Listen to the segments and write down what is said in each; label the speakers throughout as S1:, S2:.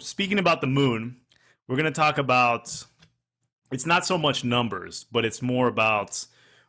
S1: speaking about the moon, we're going to talk about it's not so much numbers, but it's more about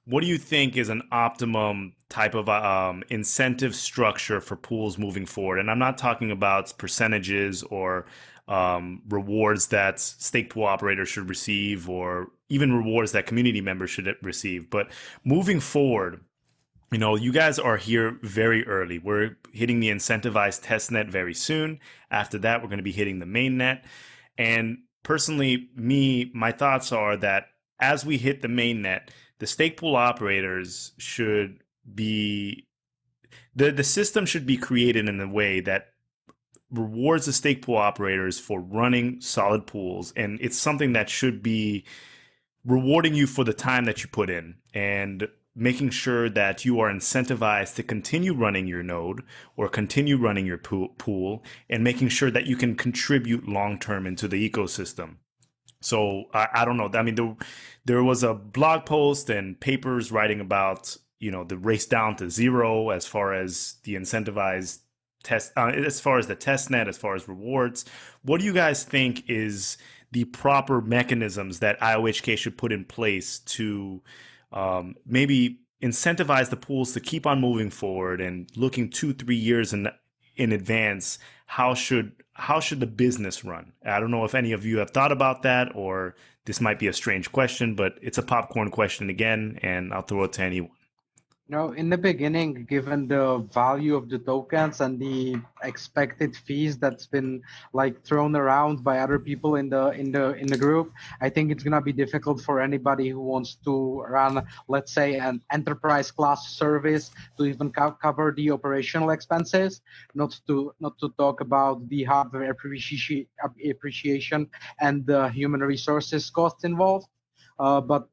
S1: what do you think is an optimum type of incentive structure for pools moving forward? And I'm not talking about percentages or rewards that stake pool operators should receive or even rewards that community members should receive. But moving forward, you guys are here very early. We're hitting the incentivized test net very soon. After that, we're going to be hitting the main net. And personally, my thoughts are that as we hit the main net, the stake pool operators should be the system should be created in a way that rewards the stake pool operators for running solid pools, and it's something that should be rewarding you for the time that you put in and making sure that you are incentivized to continue running your node or continue running your pool and making sure that you can contribute long term into the ecosystem. So I don't know. I mean, there was a blog post and papers writing about, the race down to zero as far as the incentivized test, as far as the test net, as far as rewards. What do you guys think is the proper mechanisms that IOHK should put in place to maybe incentivize the pools to keep on moving forward and looking 2-3 years in advance? How should the business run? I don't know if any of you have thought about that, or this might be a strange question, but it's a popcorn question again, and I'll throw it to anyone.
S2: In the beginning, given the value of the tokens and the expected fees that's been like thrown around by other people in the group, I think it's gonna be difficult for anybody who wants to run, let's say, an enterprise class service to even cover the operational expenses. Not to talk about the hardware appreciation and the human resources costs involved. But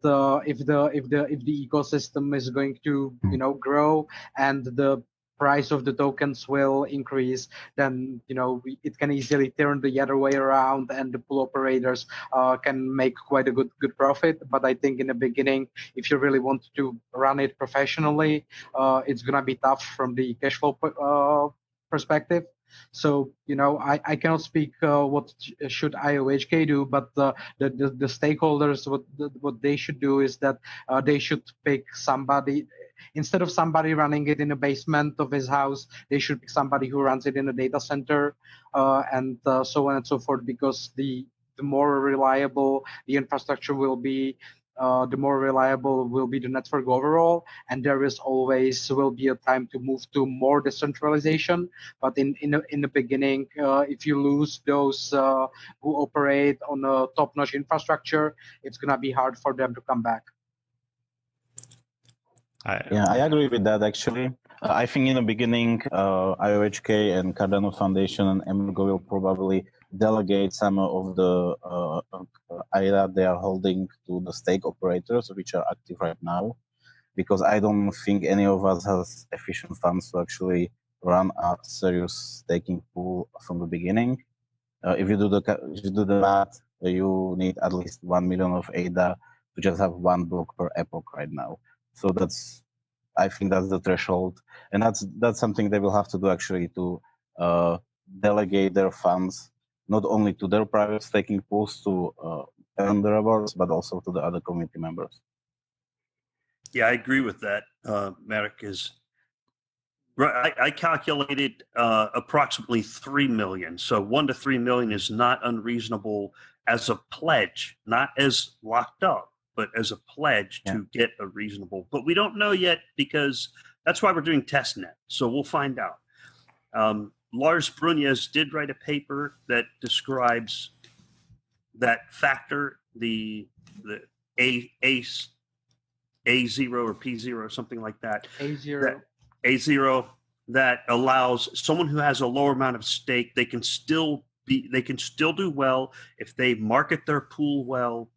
S2: if the ecosystem is going to grow and the price of the tokens will increase, then it can easily turn the other way around, and the pool operators can make quite a good profit. But I think in the beginning, if you really want to run it professionally, it's gonna be tough from the cash flow perspective. So I cannot speak what should IOHK do, but the stakeholders, what they should do is that they should pick somebody. Instead of somebody running it in the basement of his house, they should pick somebody who runs it in a data center, and so on and so forth. Because the more reliable the infrastructure will be, the more reliable will be the network overall, and there is always will be a time to move to more decentralization. But in the beginning, if you lose those who operate on a top-notch infrastructure, it's gonna be hard for them to come back.
S3: Yeah, I agree with that actually. I think in the beginning, IOHK and Cardano Foundation and Emilgo will probably delegate some of the AIDA they are holding to the stake operators, which are active right now, because I don't think any of us has efficient funds to actually run a serious staking pool from the beginning. If you do the math, you need at least 1 million of AIDA to just have one block per epoch right now. So I think that's the threshold, and that's something they will have to do actually to delegate their funds not only to their private staking pools to earn the rewards, but also to the other community members.
S4: Yeah, I agree with that. Marek is right. I calculated approximately 3 million. So 1 to 3 million is not unreasonable as a pledge, not as locked up, but as a pledge to get a reasonable. But we don't know yet, because that's why we're doing testnet. So we'll find out. Lars Brunjes did write a paper that describes that factor, the A0 or P0 or something like that. A0 that allows someone who has a lower amount of stake, they can still do well if they market their pool well,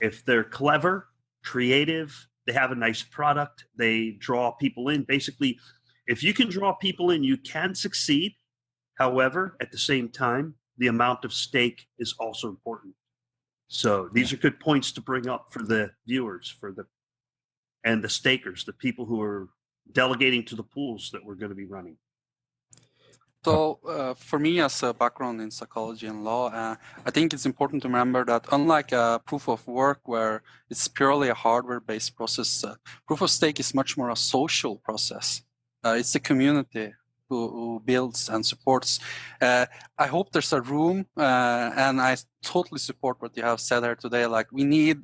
S4: if they're clever, creative, they have a nice product, they draw people in. Basically, if you can draw people in, you can succeed. However, at the same time, the amount of stake is also important. So these are good points to bring up for the viewers, and the stakers, the people who are delegating to the pools that we're going to be running.
S5: So for me, as a background in psychology and law, I think it's important to remember that unlike a proof of work where it's purely a hardware-based process, proof of stake is much more a social process. It's the community who builds and supports. I hope there's a room, and I totally support what you have said here today. Like we need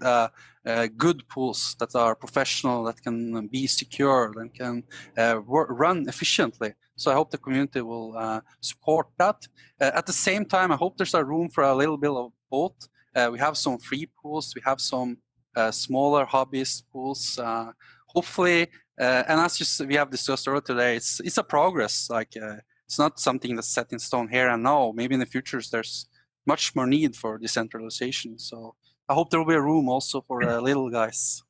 S5: good pools that are professional, that can be secure, and can run efficiently. So I hope the community will support that. At the same time, I hope there's a room for a little bit of both. We have some free pools, we have some smaller hobbyist pools. Hopefully, and as we have discussed earlier today, it's a progress. Like it's not something that's set in stone here and now. Maybe in the future there's much more need for decentralization. So I hope there will be a room also for little guys.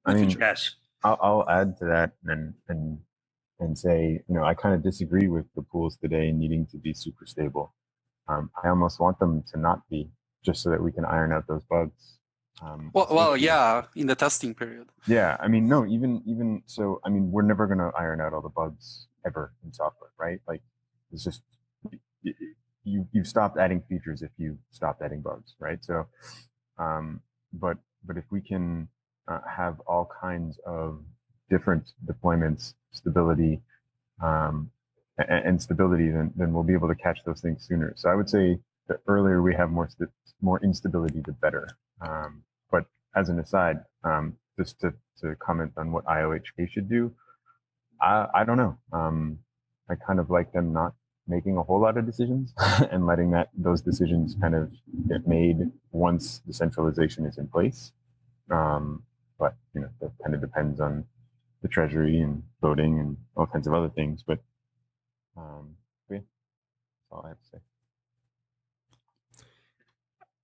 S6: I mean,
S4: Yes.
S6: I'll add to that and say, I kind of disagree with the pools today needing to be super stable. I almost want them to not be, just so that we can iron out those bugs.
S5: Yeah, in the testing period.
S6: Yeah, I mean, no, even so, I mean, we're never going to iron out all the bugs ever in software, right? Like, it's just, you've stopped adding features if you stopped adding bugs, right? So, but if we can have all kinds of different deployments, stability, and stability, then we'll be able to catch those things sooner. So I would say the earlier we have more instability, the better. But as an aside, just to comment on what IOHK should do, I don't know. I kind of like them not making a whole lot of decisions and letting those decisions kind of get made once the centralization is in place. But that kind of depends on the treasury and voting and all kinds of other things. But yeah, that's all I have to say.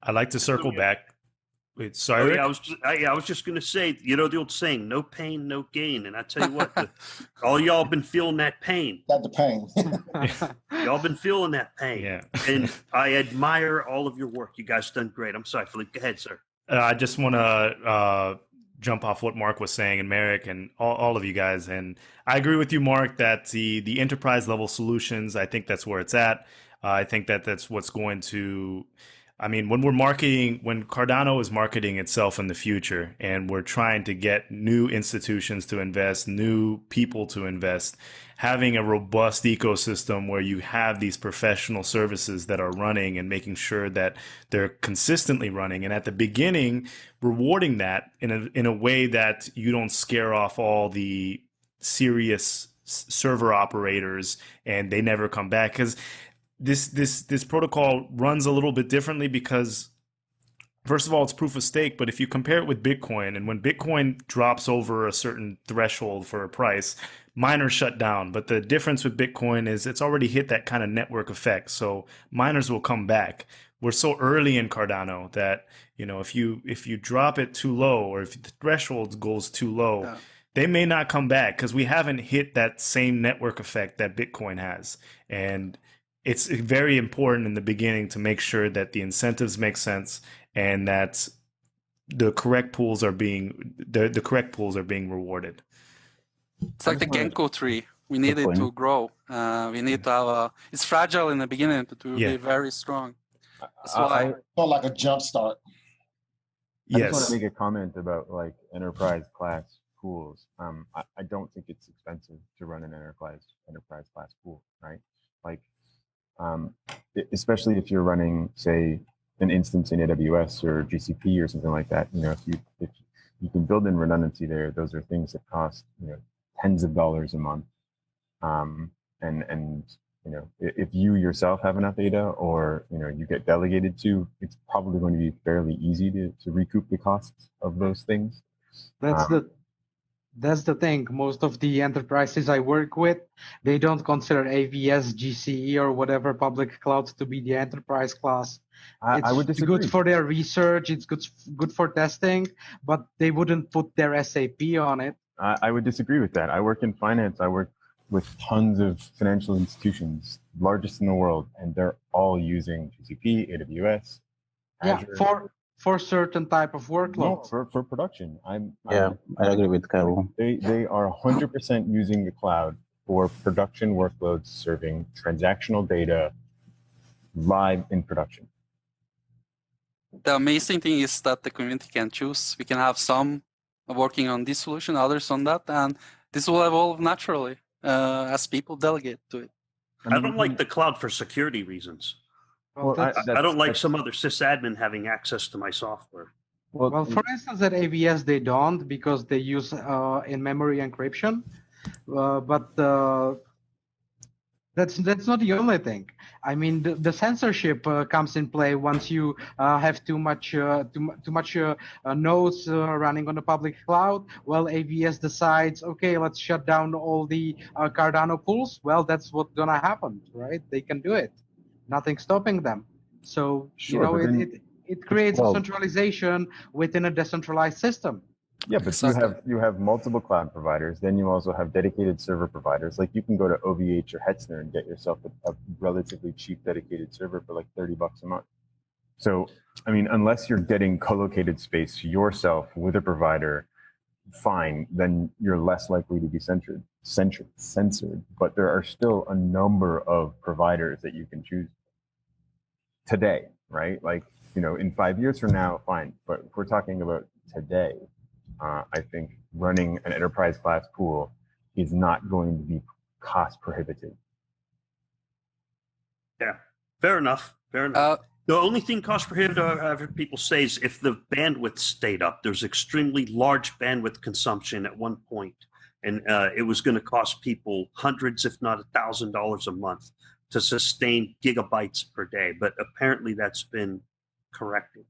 S1: I'd like to circle back. Wait, sorry.
S4: Oh, yeah, I was just going to say, the old saying, no pain, no gain. And I tell you what, all y'all been feeling that pain.
S7: Not the pain.
S4: Y'all been feeling that pain.
S1: Yeah.
S4: And I admire all of your work. You guys done great. I'm sorry, Philippe. Go ahead, sir.
S1: I just want to jump off what Mark was saying, and Merrick and all of you guys. And I agree with you, Mark, that the enterprise level solutions, I think that's where it's at. I think that's what's going to, I mean, when Cardano is marketing itself in the future and we're trying to get new institutions to invest, new people to invest, having a robust ecosystem where you have these professional services that are running and making sure that they're consistently running. And at the beginning, rewarding that in a way that you don't scare off all the serious server operators and they never come back. Because this protocol runs a little bit differently because, first of all, it's proof of stake. But if you compare it with Bitcoin, and when Bitcoin drops over a certain threshold for a price, miners shut down. But the difference with Bitcoin is it's already hit that kind of network effect. So miners will come back. We're so early in Cardano that, if you drop it too low, or if the threshold goes too low, they may not come back because we haven't hit that same network effect that Bitcoin has. And it's very important in the beginning to make sure that the incentives make sense and that the correct pools are being rewarded.
S5: It's like the Genko tree. We need it to grow. We need to have it's fragile in the beginning to be very strong. That's why
S7: it's not like a jump start.
S6: I just want to make a comment about like enterprise class pools. I don't think it's expensive to run an enterprise class pool, right? Like, especially if you're running, say, an instance in AWS or GCP or something like that. If you can build in redundancy there, those are things that cost tens of dollars a month. And if you yourself have enough data, or you get delegated to, it's probably going to be fairly easy to recoup the costs of those things.
S2: That's the thing. Most of the enterprises I work with, they don't consider AWS, GCE, or whatever public cloud to be the enterprise class.
S6: I would disagree.
S2: It's good for their research. It's good for testing, but they wouldn't put their SAP on it.
S6: I would disagree with that. I work in finance. I work with tons of financial institutions, largest in the world, and they're all using GCP, AWS, Azure.
S2: For certain type of workloads.
S6: No, for production.
S3: I agree with Carol.
S6: They are 100% using the cloud for production workloads serving transactional data live in production.
S5: The amazing thing is that the community can choose. We can have some working on this solution, others on that, and this will evolve naturally as people delegate to it.
S4: I don't like the cloud for security reasons.
S2: Well,
S4: I don't like some other sysadmin having access to my software.
S2: well, for instance, at AVS they don't because they use in-memory encryption, but that's not the only thing. I mean, the censorship comes in play once you have too much nodes running on the public cloud. Well, AVS decides, okay, let's shut down all the Cardano pools. Well, that's what's gonna happen, right? They can do it. Nothing's stopping them. So
S6: Sure,
S2: you know,
S6: but then-
S2: it creates
S6: Well-
S2: a centralization within a decentralized system.
S6: Yeah, but
S5: Exactly.
S6: you have multiple cloud providers. Then you also have dedicated server providers. Like you can go to OVH or Hetzner and get yourself a relatively cheap dedicated server for like $30 a month. So, I mean, unless you're getting co-located space yourself with a provider, fine, then you're less likely to be censored. But there are still a number of providers that you can choose today, right? Like, you know, in 5 years from now, fine. But if we're talking about today, I think running an enterprise class pool is not going to be cost prohibitive.
S4: Yeah, fair enough. Fair enough. The only thing cost prohibitive I've heard people say is if the bandwidth stayed up. There's extremely large bandwidth consumption at one point, and it was going to cost people hundreds, if not $1,000 a month to sustain gigabytes per day. But apparently that's been corrected.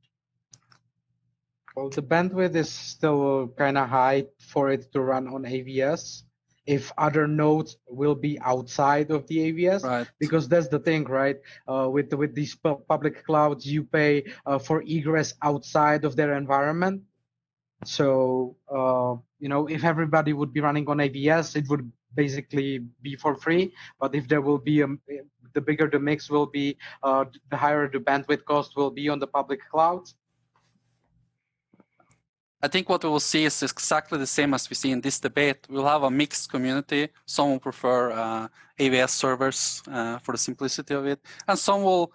S2: Well, the bandwidth is still kind of high for it to run on AVS. If other nodes will be outside of the AVS,
S5: Right.
S2: because that's the thing, right? With these public clouds, you pay for egress outside of their environment. So you know, if everybody would be running on AVS, it would basically be for free. But if there will be the bigger the mix will be, the higher the bandwidth cost will be on the public clouds.
S5: I think what we will see is exactly the same as we see in this debate. We'll have a mixed community. Some will prefer AWS servers for the simplicity of it, and some will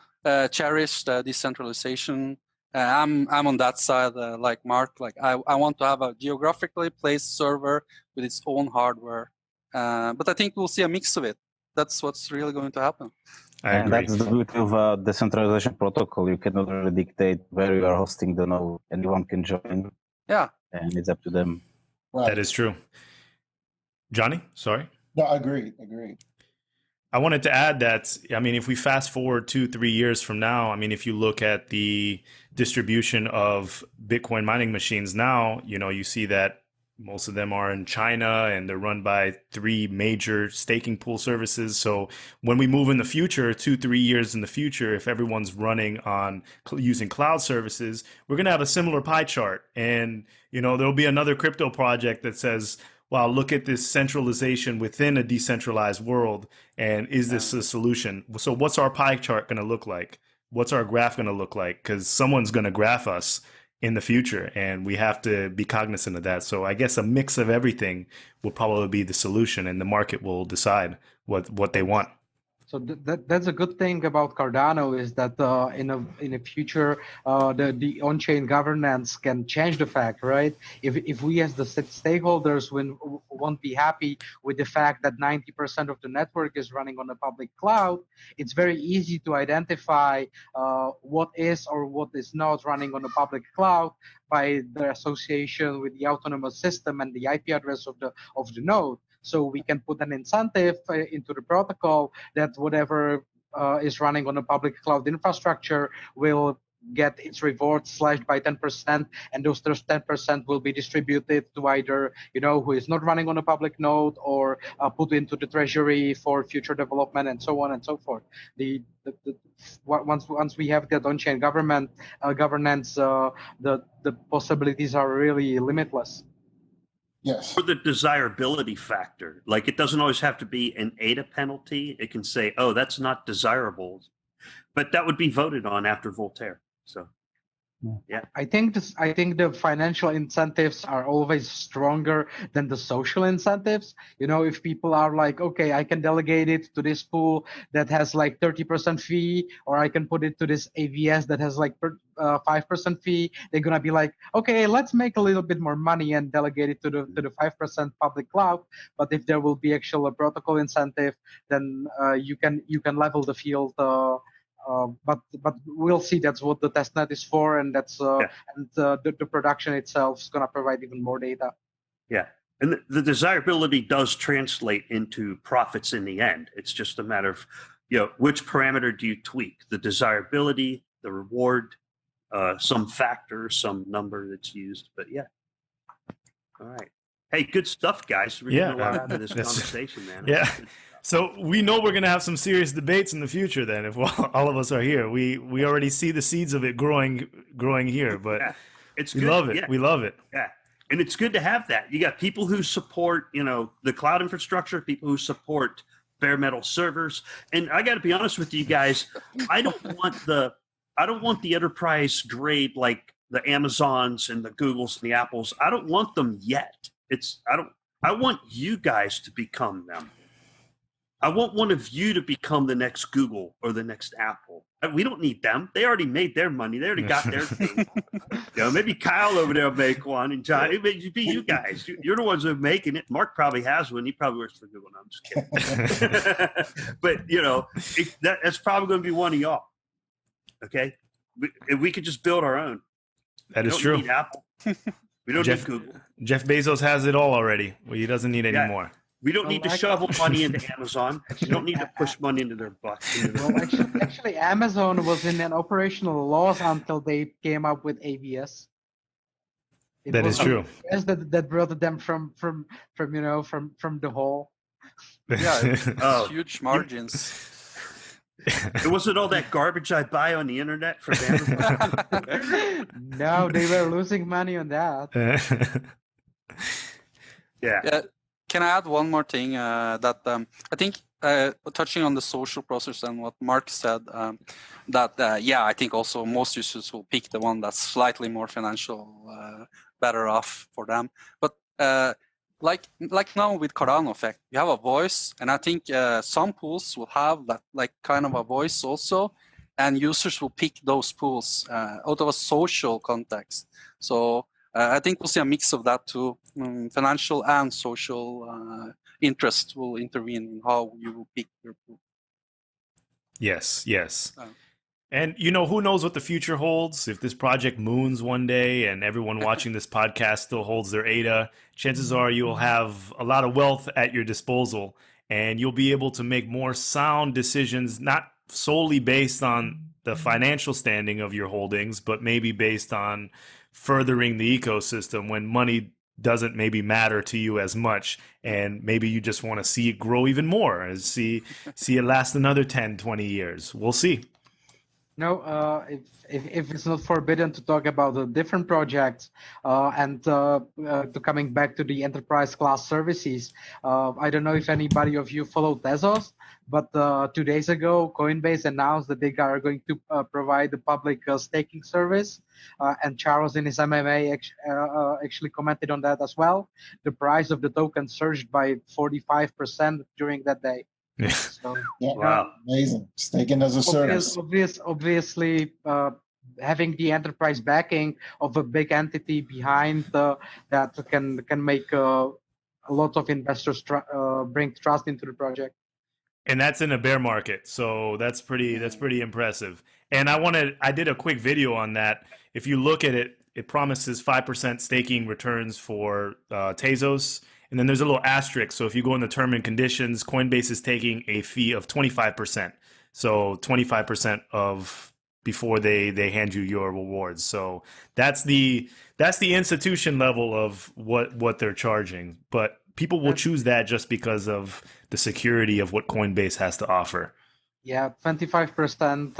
S5: cherish the decentralization. I'm on that side, like Mark. Like I want to have a geographically placed server with its own hardware, but I think we'll see a mix of it. That's what's really going to happen.
S3: And that's the beauty of a decentralization protocol. You cannot really dictate where you are hosting the node. Anyone can join.
S5: Yeah.
S3: And it's up to them.
S7: Right.
S1: That is true. Johnny, sorry.
S7: No, I agree.
S1: I wanted to add that, I mean, if we fast forward 2-3 years from now, I mean, if you look at the distribution of Bitcoin mining machines now, you know, you see that most of them are in China and they're run by 3 major staking pool services. So when we move in the future, 2-3 years in the future, if everyone's running on using cloud services, we're going to have a similar pie chart. And, you know, there'll be another crypto project that says, wow, look at this centralization within a decentralized world. And is this a solution? So what's our pie chart going to look like? What's our graph going to look like? Because someone's going to graph us in the future, and we have to be cognizant of that. So I guess a mix of everything will probably be the solution, and the market will decide what they want.
S2: So that's a good thing about Cardano is that in a future the on-chain governance can change the fact, right? If we as the stakeholders won't be happy with the fact that 90% of the network is running on a public cloud, it's very easy to identify what is or what is not running on a public cloud by the association with the autonomous system and the IP address of the node. So we can put an incentive into the protocol that whatever is running on a public cloud infrastructure will get its reward slashed by 10%, and those 10% will be distributed to either, you know, who is not running on a public node or put into the treasury for future development and so on and so forth. Once we have that on-chain governance, the possibilities are really limitless.
S7: Yes.
S4: For the desirability factor, like it doesn't always have to be an ADA penalty. It can say, oh, that's not desirable, but that would be voted on after Voltaire. So
S2: I think the financial incentives are always stronger than the social incentives. If people are like, okay, I can delegate it to this pool that has like 30% fee, or I can put it to this AVS that has like 5% fee, they're gonna be like, okay, let's make a little bit more money and delegate it to the 5% public cloud. But if there will be actual protocol incentive, then you can level the field. But we'll see. That's what the testnet is for, and that's the production itself is going to provide even more data.
S4: Yeah, and the desirability does translate into profits in the end. It's just a matter of which parameter do you tweak: the desirability, the reward, some factor, some number that's used. But yeah, all right. Hey, good stuff, guys. We're getting a lot out of this conversation, man.
S1: Yeah. So we know we're going to have some serious debates in the future then if all of us are here. We already see the seeds of it growing here, but
S4: it's
S1: we
S4: good.
S1: love it.
S4: Yeah.
S1: We love it.
S4: Yeah. And it's good to have that. You got people who support, the cloud infrastructure, people who support bare metal servers. And I got to be honest with you guys, I don't want the enterprise grade like the Amazons and the Googles and the Apples. I don't want them yet. I want you guys to become them. I want one of you to become the next Google or the next Apple. We don't need them. They already made their money. They already got their thing. Maybe Kyle over there will make one, and John. It may be you guys. You're the ones who are making it. Mark probably has one. He probably works for Google. No, I'm just kidding. But that's probably going to be one of y'all. Okay, we could just build our own.
S1: That is true.
S4: We don't need Apple. We don't need Google.
S1: Jeff Bezos has it all already. Well, he doesn't need any more.
S4: We don't need to shovel money into Amazon. You don't need to push money into their butts.
S2: Actually, Amazon was in an operational loss until they came up with AVS.
S1: That is true.
S2: That brought them from the hole.
S5: Yeah, it's huge margins.
S4: It wasn't all that garbage I buy on the internet from Amazon.
S2: No, they were losing money on that.
S4: Yeah.
S5: Can I add one more thing that I think touching on the social process and what Mark said, I think also most users will pick the one that's slightly more financial, better off for them. But like now with Cardano Effect, you have a voice, and I think some pools will have that like kind of a voice also, and users will pick those pools out of a social context. So I think we'll see a mix of that too. Financial and social interest will intervene in how you will pick your pool.
S1: Yes. And who knows what the future holds? If this project moons one day and everyone watching this podcast still holds their ADA, chances are you'll have a lot of wealth at your disposal, and you'll be able to make more sound decisions, not solely based on the financial standing of your holdings, but maybe based on furthering the ecosystem when money doesn't maybe matter to you as much, and maybe you just want to see it grow even more and see it last another 10, 20 years. We'll see.
S2: No, if it's not forbidden to talk about the different projects and to coming back to the enterprise class services, I don't know if anybody of you follow Tezos, but 2 days ago, Coinbase announced that they are going to provide the public staking service, and Charles in his MMA actually commented on that as well. The price of the token surged by 45% during that day. So,
S4: wow,
S7: amazing! Staking as a service.
S2: Obviously, having the enterprise backing of a big entity behind that can make a lot of investors bring trust into the project.
S1: And that's in a bear market, so that's pretty impressive. And I did a quick video on that. If you look at it, it promises 5% staking returns for Tezos. And then there's a little asterisk. So if you go in the term and conditions, Coinbase is taking a fee of 25%. So 25% of before they hand you your rewards. So that's the institution level of what they're charging. But people will choose that just because of the security of what Coinbase has to offer.
S2: Yeah, 25%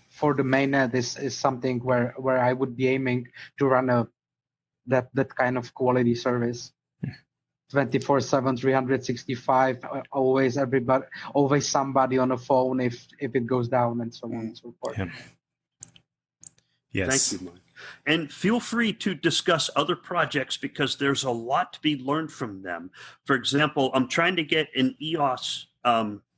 S2: for the mainnet is something where I would be aiming to run that kind of quality service. 24/7, 365, always somebody on the phone if it goes down, and so on and so forth.
S1: Yeah. Yes.
S4: Thank you, Mike. And feel free to discuss other projects because there's a lot to be learned from them. For example, I'm trying to get an EOS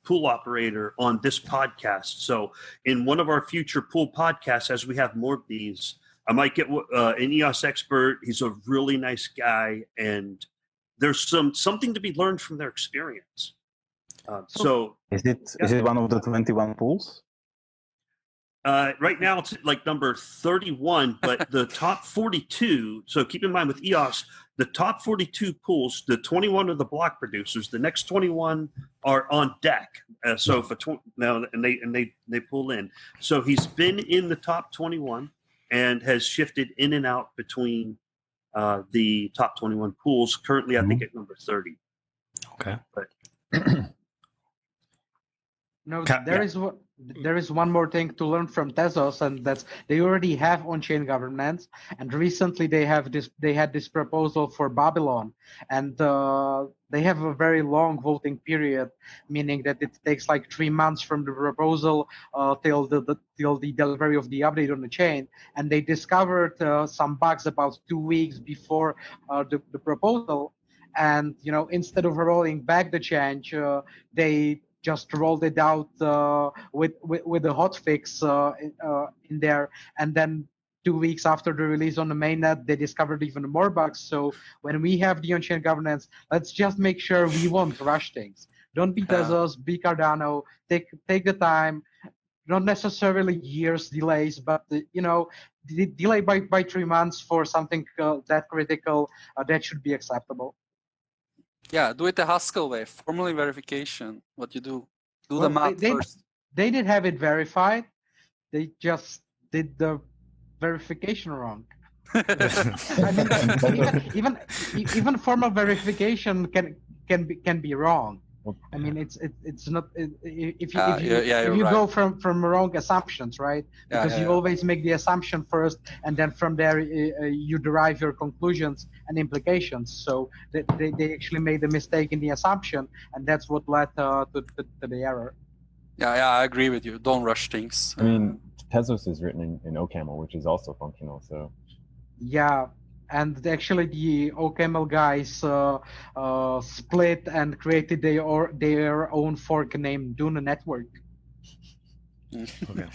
S4: pool operator on this podcast. So in one of our future pool podcasts, as we have more of these, I might get an EOS expert. He's a really nice guy, and there's something to be learned from their experience. So
S3: is it one of the 21 pools?
S4: Right now it's like number 31, but the top 42. So keep in mind with EOS, the top 42 pools, the 21 are the block producers. The next 21 are on deck. So for now, and they pull in. So he's been in the top 21 and has shifted in and out between the top 21 pools. Currently, I think at number 30.
S1: Okay.
S4: But
S2: No, there is one more thing to learn from Tezos, and that's they already have on-chain governance. And recently they had this proposal for Babylon, and they have a very long voting period, meaning that it takes like 3 months from the proposal till the delivery of the update on the chain. And they discovered some bugs about 2 weeks before the proposal, and instead of rolling back the change, they just rolled it out with a hotfix in there, and then 2 weeks after the release on the mainnet, they discovered even more bugs. So when we have the on-chain governance, let's just make sure we won't rush things. Don't be Tezos, be Cardano. Take the time. Not necessarily years delays, but delay by 3 months for something that critical, that should be acceptable.
S5: Yeah, do it the Haskell way, formally verification. What you do the math first.
S2: They did have it verified. They just did the verification wrong. I mean, even formal verification can be wrong. I mean, it's not if you go from wrong assumptions, right? Because you always make the assumption first, and then from there you derive your conclusions and implications. So they actually made a mistake in the assumption, and that's what led to the error.
S5: Yeah, I agree with you. Don't rush things.
S6: I mean, Tezos is written in OCaml, which is also functional. So
S2: yeah. And actually, the OCaml guys split and created their own fork named Duna Network.
S1: Okay.